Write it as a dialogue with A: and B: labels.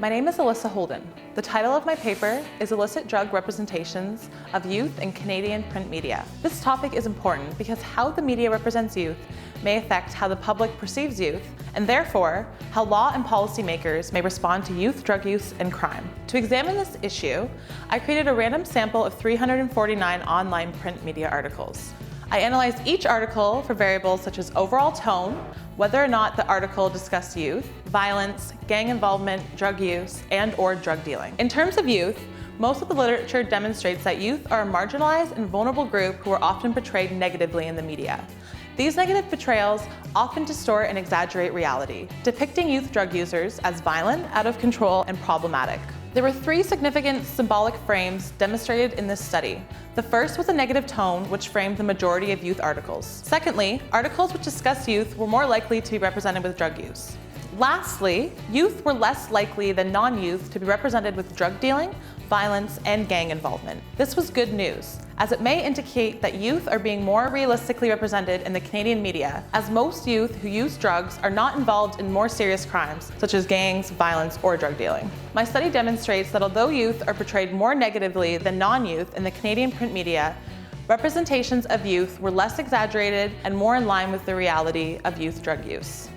A: My name is Alyssa Holden. The title of my paper is Illicit Drug Representations of Youth in Canadian Print Media. This topic is important because how the media represents youth may affect how the public perceives youth, and therefore, how law and policymakers may respond to youth drug use and crime. To examine this issue, I created a random sample of 349 online print media articles. I analyzed each article for variables such as overall tone, whether or not the article discussed youth, violence, gang involvement, drug use, and/or drug dealing. In terms of youth, most of the literature demonstrates that youth are a marginalized and vulnerable group who are often portrayed negatively in the media. These negative portrayals often distort and exaggerate reality, depicting youth drug users as violent, out of control, and problematic. There were three significant symbolic frames demonstrated in this study. The first was a negative tone, which framed the majority of youth articles. Secondly, articles which discussed youth were more likely to be represented with drug use. Lastly, youth were less likely than non-youth to be represented with drug dealing, violence, and gang involvement. This was good news, as it may indicate that youth are being more realistically represented in the Canadian media, as most youth who use drugs are not involved in more serious crimes, such as gangs, violence, or drug dealing. My study demonstrates that although youth are portrayed more negatively than non-youth in the Canadian print media, representations of youth were less exaggerated and more in line with the reality of youth drug use.